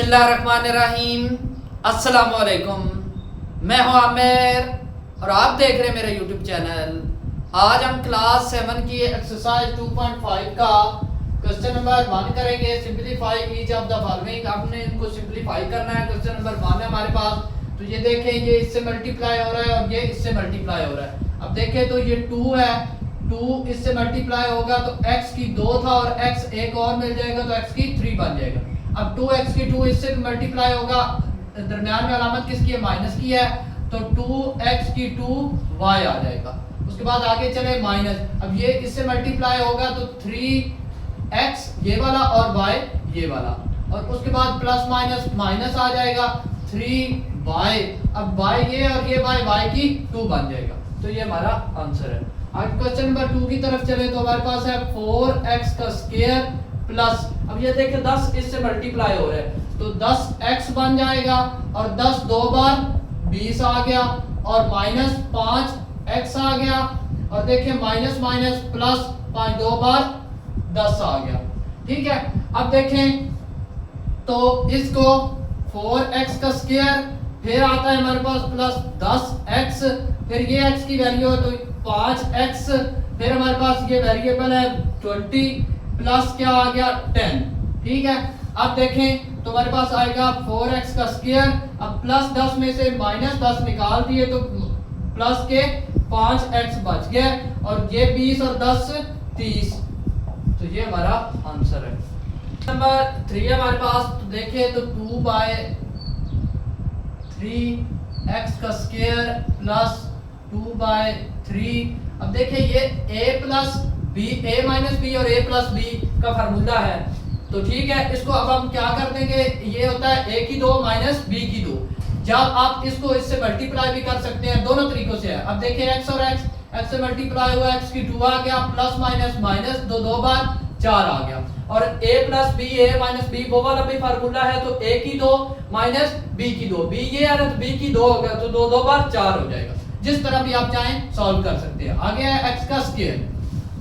बिस्मिल्लाहिर्रहमानिर्रहीम। अस्सलाम वालेकुम। मैं हूं आमिर और आप देख रहे हैं मेरा यूट्यूब चैनल। आज हम क्लास 7 की एक्सरसाइज 2.5 का क्वेश्चन नंबर 1 करेंगे। Simplify each of the following. आपने इनको सिंपलीफाई करना है। क्वेश्चन नंबर 1 है हमारे पास। तो ये देखें, ये इससे मल्टीप्लाई हो रहा है और ये इससे मल्टीप्लाई हो रहा है। अब देखें तो ये 2 है, 2 इससे मल्टीप्लाई होगा तो x की 2 था और x एक और मिल जाएगा तो x की 3 बन जाएगा। अब 2x की 2 इससे भी मल्टीप्लाई होगा, दरमियान में अलामत किसकी है, माइनस की है, तो 2x की 2 y आ जाएगा। उसके बाद आगे चले माइनस। अब ये इससे मल्टीप्लाई होगा तो 3x ये वाला और y ये वाला, और उसके बाद प्लस माइनस माइनस आ जाएगा 3y। अब y ये और ये y की 2 बन जाएगा। तो ये हमारा आंसर है। आज क्वेश्चन नंबर 2 की तरफ चले तो हमारे पास है 4x का स्क्वायर प्लस, अब ये देखिए 10 इससे मल्टीप्लाई हो रहा है तो 10x बन जाएगा और 10 दो बार 20 आ गया और माइनस 5x आ गया, और देखिए माइनस माइनस प्लस 5 दो बार 10 आ गया। ठीक है, अब देखें तो इसको 4x का स्क्वायर, फिर आता है हमारे पास प्लस 10x, फिर ये x की वैल्यू है तो 5x, फिर हमारे पास ये वेरिएबल है 20 प्लस क्या आ गया 10। ठीक है, अब देखें तो हमारे पास आएगा 4x का स्क्वायर। अब प्लस 10 में से माइनस 10 निकाल दिए तो प्लस के 5x बच गया, और ये 20 और 10 30। तो ये हमारा आंसर है। नंबर 3 हमारे पास, तो देखिए तो 2/3x का स्क्वायर प्लस 2/3। अब देखिए ये a plus B, a minus B और a प्लस बी का फार्मूला है। तो ठीक है, इसको अब हम क्या कर देंगे, ये होता है a की 2 माइनस b की 2। जब आप इसको इससे मल्टीप्लाई भी कर सकते हैं, दोनों तरीकों से है। अब देखिए x और x से मल्टीप्लाई हुआ, x की 2 आ गया, प्लस माइनस माइनस दो बार 4 आ गया, और a plus B a minus B वो वाला भी फार्मूला है, तो a की 2 माइनस b की 2, b ये आ रहा है तो b की 2 हो गया तो दो बार 4 हो जाएगा। जिस तरह भी आप चाहें सॉल्व कर सकते हैं। आगे है x का स्क्वायर।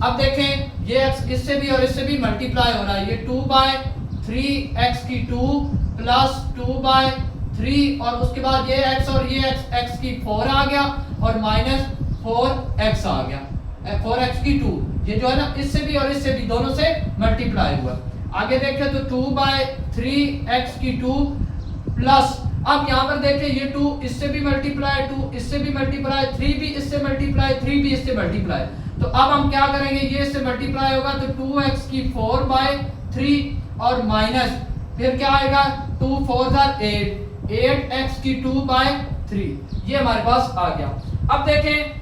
अब देखें ये x इससे भी और इससे भी मल्टीप्लाई हो रहा है, ये 2/3x की 2 प्लस 2/3, और उसके बाद ये x और ये x की 4 आ गया और माइनस 4x आ गया, 4x की 2, ये जो है ना इससे भी और इससे भी दोनों से मल्टीप्लाई हुआ। आगे देखें तो 2/3x की 2 प्लस, अब यहाँ पर देखें ये 2 इससे भी मल्टीप्लाई, 2 इससे भी मल्टीप्लाई, 3 भी इससे मल्टीप्लाई, 3 भी इससे मल्टीप्लाई। तो अब हम क्या करेंगे, ये इससे मल्टीप्लाई होगा तो 2x की 4/3 और माइनस, फिर क्या आएगा 2 4 8, 8x की 2/3, ये हमारे पास आ गया। अब देखें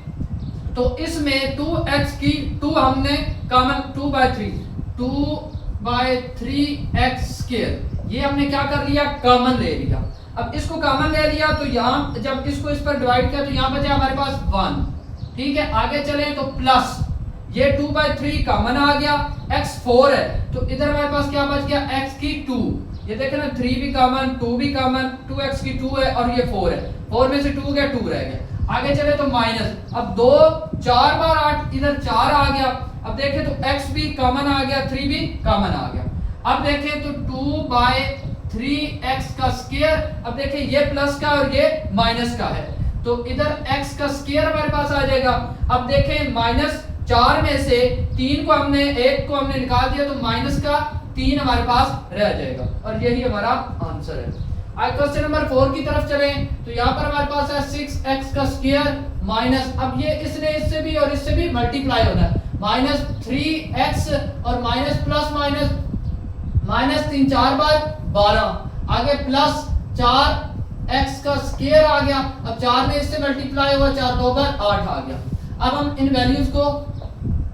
तो इसमें 2x की 2 हमने कॉमन 2/3, 2/3x स्क्वायर, ये हमने क्या कर लिया, कॉमन ले लिया। अब इसको कॉमन ले लिया तो यहाँ जब इसको इस पर डिवाइड किया तो यहाँ बचा हमारे पास 1। ठीक है, आगे चले तो प्लस ये 2/3 कॉमन आ गया, x 4 है तो इधर हमारे पास क्या बच गया, x की 2, ये देखें ना 3 भी कॉमन 2 भी कॉमन, 2x की 2 है और ये 4 है, 4 में से 2 गया 2 रह गया। आगे चले तो माइनस, अब 2 4 बार 8, इधर 4 आ गया। अब देखें तो x भी कॉमन आ गया, 3 भी कॉमन आ गया। अब देखें तो 2/3x का स्क्वायर, अब देखें ये प्लस का और ये माइनस का है तो इधर x का स्क्वायर हमारे पास आ जाएगा। अब देखें माइनस 4 में से 3 को हमने 1 को हमने निकाल दिया तो माइनस का 3 हमारे पास रह जाएगा, और यही हमारा आंसर है। आज क्वेश्चन नंबर 4 की तरफ चलें तो यहाँ पर हमारे पास है 6x का स्क्वायर माइनस, अब ये इसने इससे भी और इससे भी मल्टीप्लाई होना है, माइनस 3x और माइनस प्लस माइनस माइनस 3 4 बार 12, आगे प्लस 4x का स्क्वायर आ गया। अब 4 में इससे मल्टीप्लाई हुआ, 4 दो बार 8 आ गया। अब हम इन वैल्यूज को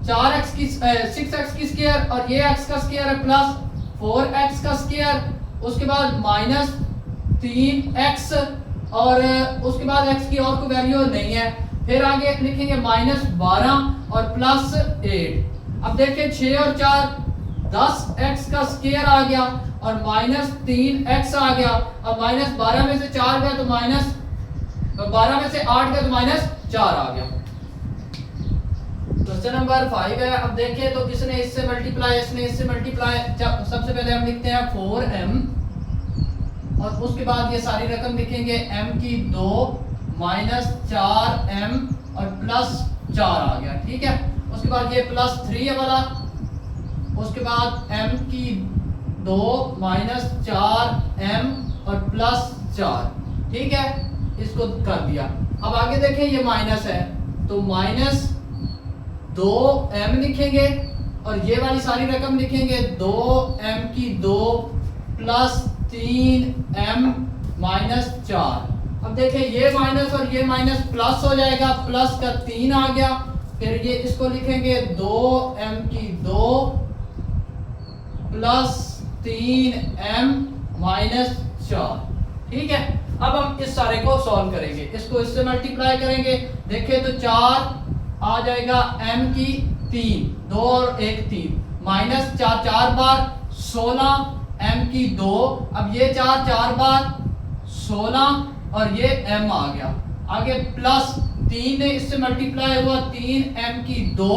4x की 6x की स्क्वायर और ये x का स्क्वायर है प्लस 4x का स्क्वायर, उसके बाद माइनस 3x, और उसके बाद x की और कोई वैल्यू नहीं है, फिर आगे लिखेंगे माइनस 12 और प्लस 8। अब देखिए 6 और 4 10x का स्क्वायर आ गया और माइनस 3x आ गया। अब माइनस 12 में से 4 गया तो माइनस 12 में से 8 गया तो माइनस 4 आ गया। क्वेश्चन नंबर 5 है। अब देखिए तो इसने इससे मल्टीप्लाई, इसने इससे मल्टीप्लाई। सबसे पहले हम लिखते हैं 4m और उसके बाद ये सारी रकम लिखेंगे m की 2 माइनस 4m और प्लस 4 आ गया, ठीक है। उसके बाद ये प्लस 3 है वाला, उसके बाद m की 2 माइनस 4m और प्लस 4, ठीक है, इसको कर दिया। अब आगे देखें ये माइनस है तो माइनस 2m लिखेंगे और ये वाली सारी रकम लिखेंगे 2m की 2 प्लस 3m माइनस 4। अब देखें ये माइनस और ये माइनस प्लस हो जाएगा, प्लस का 3 आ गया, फिर ये इसको लिखेंगे 2m की 2 प्लस 3m माइनस 4, ठीक है। अब हम इस सारे को सॉल्व करेंगे, इसको इससे मल्टीप्लाई करेंगे, देखें तो 4 आ जाएगा m की 3, 2 और 1 3, माइनस 4 4 बार 16 m की 2, अब ये 4 4 बार 16 और ये m आ गया, आगे प्लस 3 ने इससे मल्टीप्लाई हुआ 3m की 2,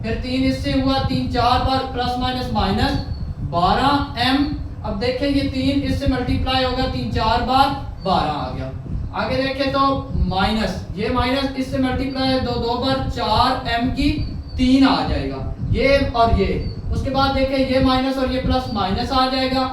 फिर 3 इससे हुआ 3 4 बार प्लस माइनस माइनस 12m। अब देखें ये 3 इससे मल्टीप्लाई होगा 3 4 बार 12 आ गया। आगे देखें तो माइनस, ये माइनस इससे मल्टीप्लाई 2 2 बार 4m की 3 आ जाएगा, ये और ये। उसके बाद देखें ये माइनस और ये प्लस माइनस आ जाएगा,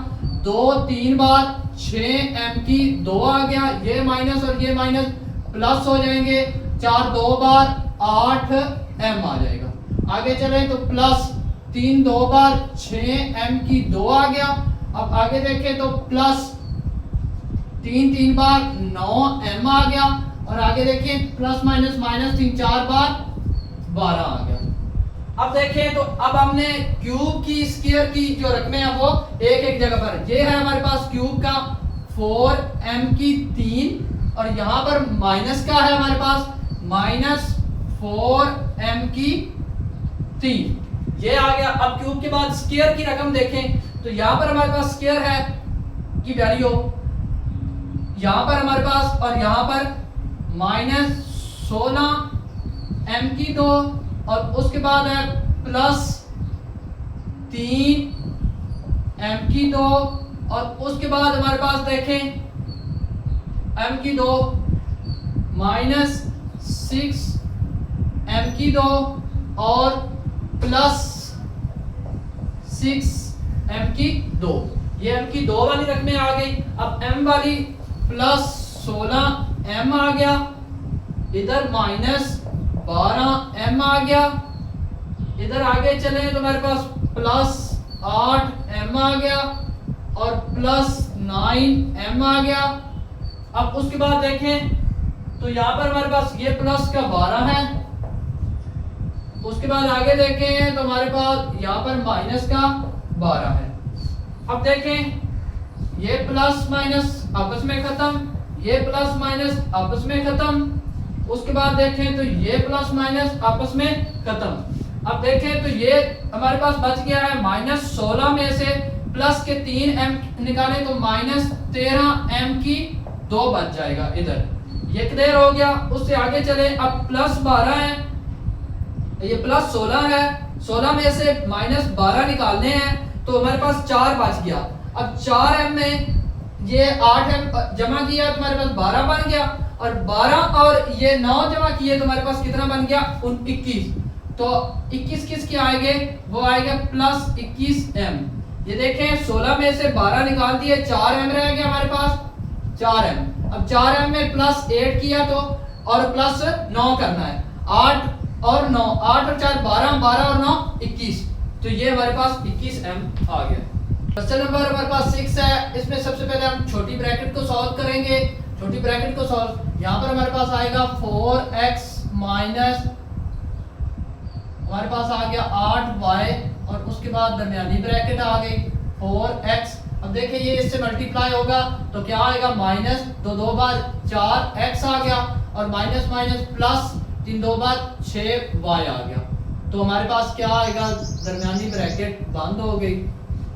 2 3 बार 6m की 2 आ गया, ये माइनस और ये माइनस प्लस हो जाएंगे, 4 2 बार 8m आ जाएगा। आगे चले तो प्लस 3 2 बार 6m की 2 आ गया। अब आगे देखें तो प्लस 3 3 बार 9m आ गया, और आगे देखें प्लस माइनस माइनस 3 4 बार 12 आ गया। अब देखें तो अब हमने क्यूब की स्क्वायर की जो रकमें हैं वो एक एक जगह पर, ये है हमारे पास क्यूब का 4m की 3, और यहाँ पर माइनस का है हमारे पास माइनस 4m की 3, ये आ गया। अब क्यूब के बाद स्क्वायर की रकम देखें तो यहाँ पर हमारे पास स्क्वायर है की वैल्यू यहाँ पर हमारे पास, और यहाँ पर माइनस 16m की 2, और उसके बाद है प्लस 3m की 2, और उसके बाद हमारे पास देखें m की 2 माइनस 6m की 2 और प्लस 6m की 2, ये m की 2 वाली रकमें आ गई। अब m वाली प्लस 16m आ गया, इधर माइनस 12m आ गया, इधर आगे चले तो हमारे पास प्लस 8m आ गया और प्लस 9m आ गया। अब उसके बाद देखें तो यहाँ पर हमारे पास ये प्लस का 12 है, उसके बाद आगे देखें तो हमारे पास यहाँ पर माइनस का 12 है। अब देखें ये प्लस माइनस आपस में खत्म, ये प्लस माइनस आपस में खत्म, उसके बाद देखें तो ये प्लस माइनस आपस में खत्म। अब देखें तो ये हमारे पास बच गया है माइनस 16 में से प्लस के 3m निकालें तो माइनस 13m की 2 बच जाएगा, इधर ये क्लियर हो गया। उससे आगे चले, अब प्लस 12 है, ये प्लस 16 है, 16 में से माइनस 12 निकालने हैं तो हमारे पास 4 बच गया। अब 4m में ये 8m जमा किया तो हमारे पास 12 बन गया, और 12 और ये 9 जमा किए तो हमारे पास कितना बन गया 21। तो 21 किसके आएंगे, वो आएगा प्लस 21m। ये देखें 16 में से 12 निकाल दिए, 4m रह गया हमारे पास 4m। अब 4m में प्लस 8 किया तो और प्लस 9 करना है, 8 और 9, 8 और 4 12, 12 और 9 21, तो ये हमारे पास 21m आ गया। क्वेश्चन नंबर हमारे पास 6 है, इसमें सबसे पहले हम छोटी ब्रैकेट को सॉल्व करेंगे। छोटी ब्रैकेट को सॉल्व, यहाँ पर हमारे पास आएगा 4x माइनस हमारे पास आ गया 8y, और उसके बाद दरमियानी ब्रैकेट आ गई 4x। अब देखिए ये इससे मल्टीप्लाई होगा तो क्या आएगा माइनस 2 2 बार 4x आ गया, और माइनस माइनस प्लस 3 2 बार 6y आ गया। तो हमारे पास क्या आएगा, दरमियानी ब्रैकेट बंद हो गई।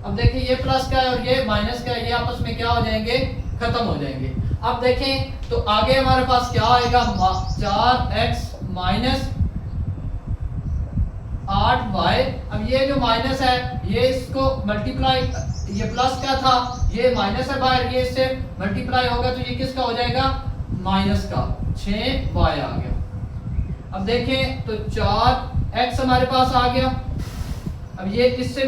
अब देखिए ये प्लस का है और ये माइनस का है, ये आपस में क्या हो जाएंगे, खत्म हो जाएंगे। अब देखें तो आगे हमारे पास क्या आएगा 4x माइनस 8y। अब ये जो माइनस है ये इसको मल्टीप्लाई ये प्लस का था, ये माइनस है बाहर, ये इससे मल्टीप्लाई होगा तो ये किसका हो जाएगा, माइनस का, 6y आ गया। अब देखें तो 4x हमारे पास आ गया। अब ये इससे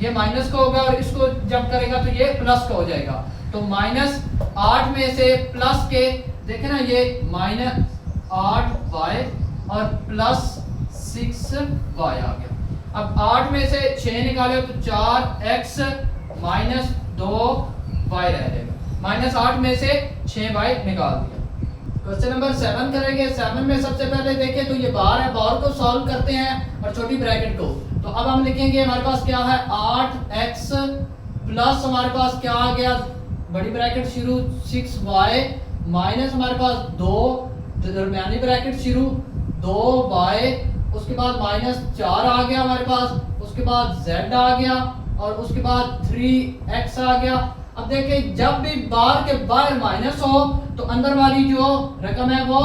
ये माइनस का होगा और इसको जब करेगा तो ये प्लस का हो जाएगा। तो -8 में से प्लस के देखें ना, ये -8y और +6y आ गया। अब 8 में से 6 निकाले तो 4x -2y रह जाएगा। -8 में से 6y निकाल दिया। क्वेश्चन नंबर 7 करेंगे। 7 में सबसे पहले देखें तो ये बार है, बार को सॉल्व करते हैं और छोटी ब्रैकेट को। तो अब हम लिखेंगे हमारे पास क्या है, 8x प्लस हमारे पास क्या आ गया, बड़ी ब्रैकेट शुरू 6y माइनस हमारे पास 2 दरमियानी ब्रैकेट शुरू 2y, उसके बाद -4 आ गया हमारे पास, उसके बाद z आ गया और उसके बाद 3x आ गया। अब देखिए जब भी बार के बाहर माइनस हो तो अंदर वाली जो रकम है वो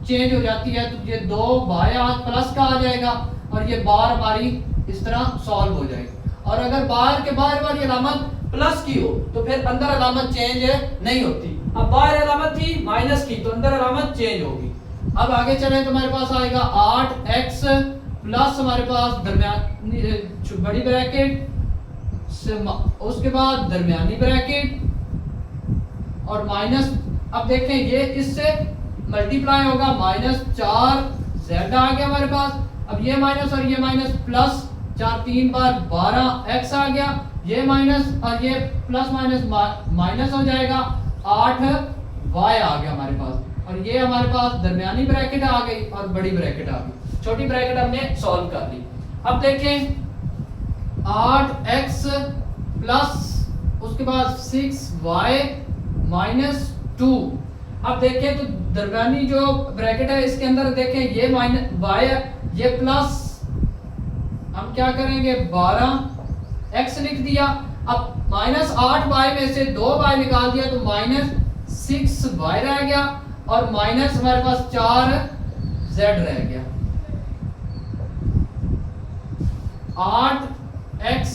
चेंज हो जाती है। तो ये 2y प्लस का आ जाएगा और ये बार हमारी इस तरह सॉल्व हो जाएगी। और अगर बार के बाहर वाली अलामत प्लस की हो तो फिर अंदर अलामत चेंज नहीं होती। अब बाहर अलामत थी माइनस की तो अंदर अलामत चेंज होगी। अब आगे चले तो हमारे पास आएगा 8x प्लस हमारे पास दरमियानी बड़ी ब्रैकेट से उसके बाद दरमियानी ब्रैकेट और माइनस। अब देखें ये इससे मल्टीप्लाई होगा, -4z आ गया हमारे पास। अब ये माइनस और ये माइनस प्लस, 4 3 बार 12x आ गया, ये माइनस और ये प्लस माइनस माइनस हो जाएगा, 8y आ गया हमारे पास। और ये हमारे पास दरमियानी ब्रैकेट आ गई और बड़ी ब्रैकेट आ गई। छोटी ब्रैकेट हमने सॉल्व कर ली। अब देखें 8x प्लस उसके बाद 6y -2। अब देखें तो दरमियानी जो ब्रैकेट है इसके अंदर देखें ये y है, ये प्लस हम क्या करेंगे 12x लिख दिया। अब -8y में से 2y निकाल दिया तो -6y रह गया और माइनस हमारे पास 4z रह गया। 8x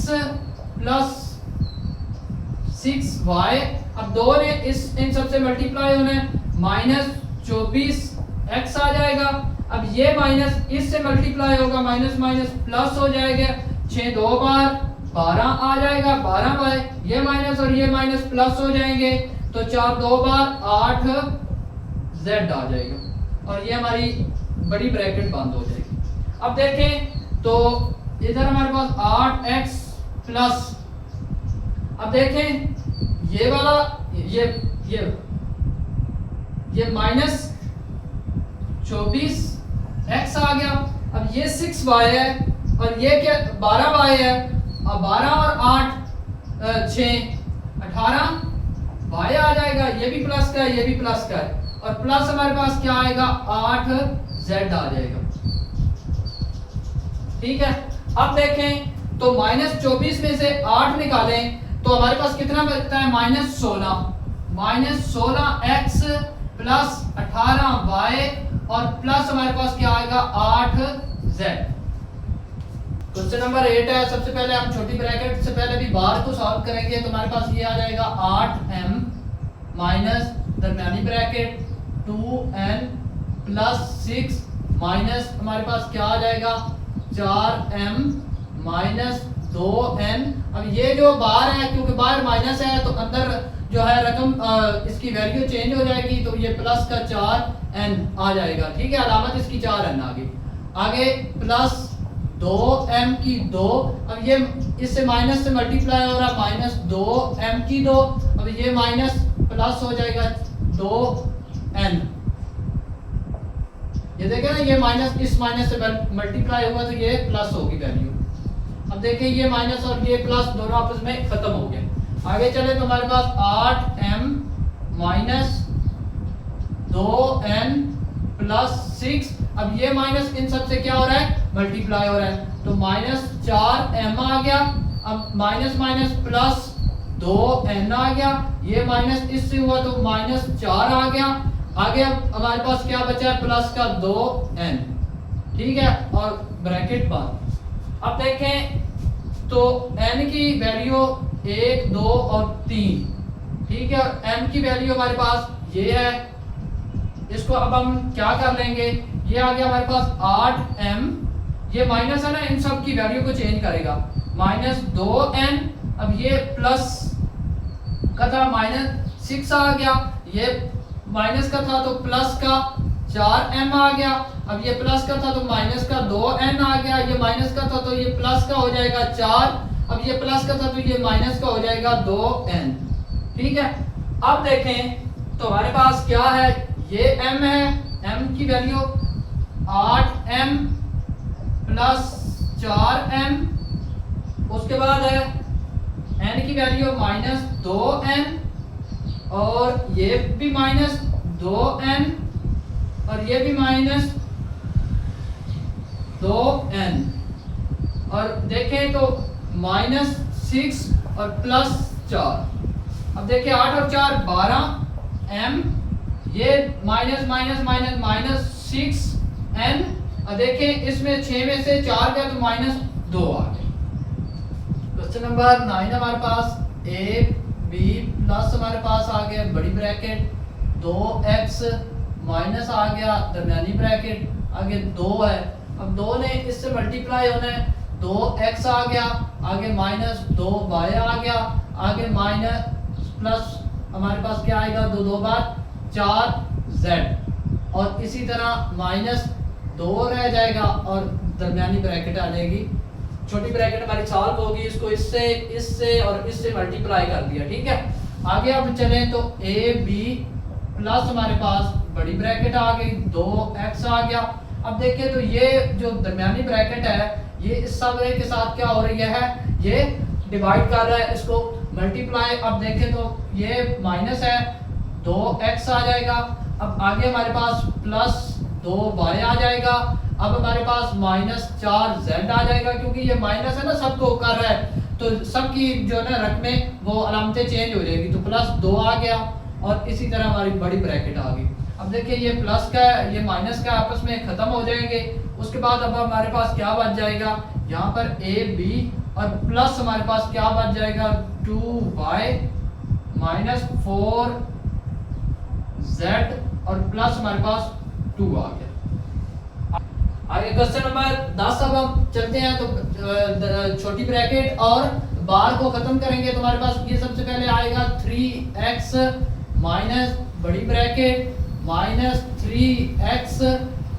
प्लस 6y, अब 2 ने इन सबसे मल्टीप्लाई होने, -24x आ जाएगा। अब ये माइनस इससे मल्टीप्लाई होगा, माइनस माइनस प्लस हो जाएगा, 6 2 बार 12 आ जाएगा, 12y, ये माइनस और ये माइनस प्लस हो जाएंगे तो 4 2 बार 8z आ जाएगा और ये हमारी बड़ी ब्रैकेट बंद हो जाएगी। अब देखें तो इधर हमारे पास 8x प्लस, अब देखें ये वाला ये -24x आ गया। अब ये 6y है और ये क्या 12y है। अब 12 और 8 6 18y आ जाएगा, ये भी प्लस का है, ये भी प्लस का है और प्लस हमारे पास क्या आएगा 8z आ जाएगा। ठीक है। अब देखें तो -24 में से 8 निकालें तो हमारे पास कितना बचता है, -16 16x प्लस 18y और प्लस हमारे पास क्या आएगा 8z। क्वेश्चन नंबर 8 है। सबसे पहले हम छोटी ब्रैकेट से पहले भी बार को सॉल्व करेंगे तो हमारे पास ये आ जाएगा 8m माइनस दरमियानी ब्रैकेट 2n प्लस 6 माइनस हमारे पास क्या आ जाएगा 4m माइनस 2n। अब ये जो बार है क्योंकि बाहर माइनस है तो अंदर जो है रकम इसकी वैल्यू चेंज हो जाएगी तो ये प्लस का 4n आ जाएगा। ठीक है, अलामत इसकी 4n आ गई। आगे प्लस 2m की 2, अब ये इससे माइनस से मल्टीप्लाई हो रहा है, -2m की 2, अब ये माइनस प्लस हो जाएगा 2n। ये देखें ना, ये माइनस इस माइनस से मल्टीप्लाई हुआ तो ये प्लस होगी वैल्यू। अब देखें ये माइनस और ये प्लस दोनों आपस में खत्म हो गए। आगे चले तो हमारे पास 8m माइनस 2n प्लस 6, अब ये माइनस इन सब से क्या हो रहा है मल्टीप्लाई हो रहा है तो -4m आ गया। अब माइनस माइनस प्लस 2n आ गया, ये माइनस इससे हुआ तो -4 आ गया। आगे अब हमारे पास क्या बचा है प्लस का 2n। ठीक है, और ब्रैकेट बंद। अब देखें तो n की वैल्यू 1 2 और 3, ठीक है। और m की वैल्यू हमारे पास ये है। इसको अब हम क्या कर लेंगे, ये आ गया हमारे पास 8m, ये माइनस है ना, इन सब की वैल्यू को चेंज करेगा, -2n। अब ये प्लस का था -6 आ गया, ये माइनस का था तो प्लस का 4m आ गया। अब ये प्लस का था तो माइनस का 2n आ गया, ये माइनस का था तो ये प्लस का हो जाएगा 4, अब ये प्लस का था तो ये माइनस का हो जाएगा 2n, ठीक है। अब देखें तो हमारे पास क्या है, ये m है, m की वैल्यू 8m प्लस 4m, उसके बाद है n की वैल्यू -2n, और ये भी -2n, और ये भी -2n, और देखें तो -6 और +4। अब देखिए 8 और 4 12m, ये -6n। अब देखें इसमें 6 में से 4 गया तो -2 आ गया। क्वेश्चन नंबर 9 हमारे पास a b प्लस हमारे पास आ गया बड़ी ब्रैकेट 2x माइनस आ गया दरमियानी ब्रैकेट, आगे 2 है। अब 2 ने इससे मल्टीप्लाई होना है, 2x आ गया, आगे -2y आ गया, आगे माइनस प्लस हमारे पास क्या आएगा, 2 2 बार 4z, और इसी तरह -2 रह जाएगा और दरमियानी ब्रैकेट आ जाएगी। छोटी ब्रैकेट हमारी सॉल्व होगी, इसको इससे और इससे मल्टीप्लाई कर दिया, ठीक है। आगे अब चलें तो a b प्लस हमारे पास बड़ी ब्रैकेट आ गई 2x आ गया। अब देखिए तो ये जो दरमियानी ब्रैकेट है ये इस सब के साथ क्या हो रही है, ये डिवाइड कर रहा है, इसको मल्टीप्लाई। अब देखें तो ये माइनस है 2x आ जाएगा, अब आगे हमारे पास +2y आ जाएगा, अब हमारे पास -4z आ जाएगा, क्योंकि ये माइनस है ना, सबको कर रहा है तो सबकी जो है ना रकमें वो अलामतें चेंज हो जाएगी, तो +2 आ गया, और इसी तरह हमारी बड़ी ब्रैकेट आ गई। अब देखिए ये प्लस का है, ये माइनस का आपस में खत्म हो जाएंगे। उसके बाद अब हमारे पास क्या बच जाएगा, यहाँ पर a b और प्लस हमारे पास क्या बच जाएगा 2y -4z, और प्लस हमारे पास 2 आ गया। आगे क्वेश्चन नंबर 10 अब हम चलते हैं तो छोटी ब्रैकेट और बार को खत्म करेंगे, तो हमारे पास ये सबसे पहले आएगा 3x माइनस बड़ी ब्रैकेट -3x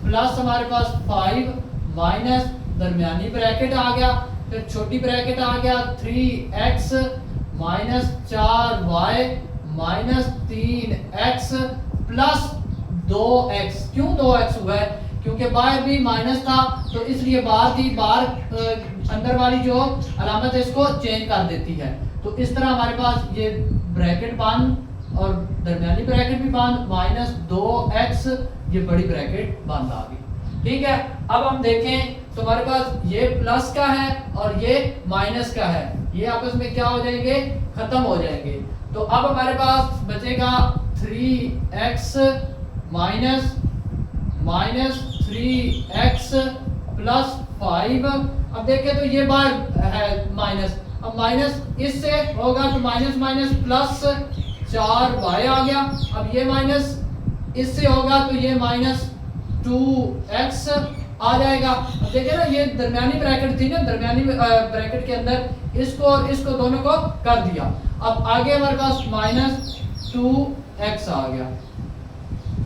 प्लस हमारे पास 5 माइनस दरमियानी ब्रैकेट आ गया, फिर छोटी ब्रैकेट आ गया 3x minus 4y minus 3x plus 2x। क्यों 2x हुआ है, क्योंकि बाहर भी माइनस था तो इसलिए बाहर थी, बाहर अंदर वाली जो अलामत है इसको चेंज कर देती है। तो इस तरह हमारे पास ये ब्रैकेट बंद और दरमियानी ब्रैकेट भी बंद, -2x ये बड़ी ब्रैकेट बंद आ गई, ठीक है। अब हम देखें तो हमारे पास ये प्लस का है और ये माइनस का है, ये आपस में क्या हो जाएंगे, खत्म हो जाएंगे। तो अब हमारे पास बचेगा 3x माइनस 3x प्लस 5। अब देखें तो ये बार है माइनस, अब माइनस इससे होगा तो माइनस माइनस प्लस 4y आ गया, अब ये माइनस इससे होगा तो ये -2x आ जाएगा। अब देखिए ना ये दरमियानी ब्रैकेट थी ना, दरमियानी ब्रैकेट के अंदर इसको और इसको दोनों को कर दिया। अब आगे हमारे पास -2x आ गया,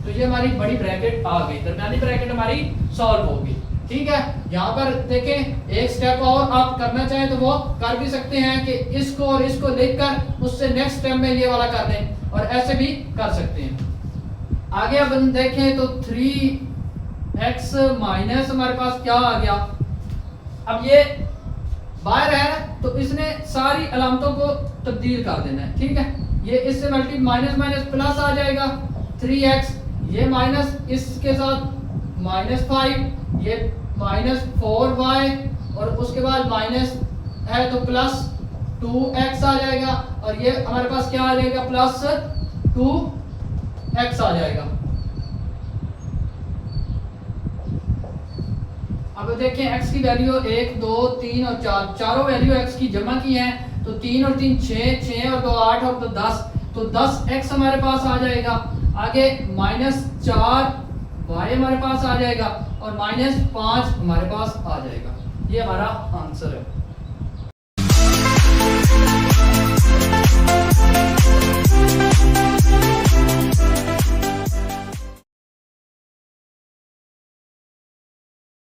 तो ये हमारी बड़ी ब्रैकेट आ गई, दरमियानी ब्रैकेट हमारी सॉल्व होगी, ठीक है। यहाँ पर देखें एक स्टेप और आप करना चाहें तो वो कर भी सकते हैं कि इसको और इसको लिखकर उससे नेक्स्ट स्टेप में ये वाला कर दें, और ऐसे भी कर सकते हैं। आगे अब हम देखें तो 3x माइनस हमारे पास क्या आ गया, अब ये बाहर है तो इसने सारी अलामतों को तब्दील कर देना है, ठीक है। ये इससे मल्टी माइनस माइनस प्लस आ जाएगा 3x, ये माइनस इसके साथ -5, ये -4y, और उसके बाद माइनस है तो +2x आ जाएगा, और ये हमारे पास क्या आ जाएगा +2x आ जाएगा। अब देखें x की वैल्यू 1 2 3 और 4, चारों वैल्यू x की जमा की हैं, तो 3 और 3 6, 6 और 2 8 और 2 10, तो 10x हमारे पास आ जाएगा। आगे -4y हमारे पास आ जाएगा और -5 हमारे पास आ जाएगा। ये हमारा आंसर है।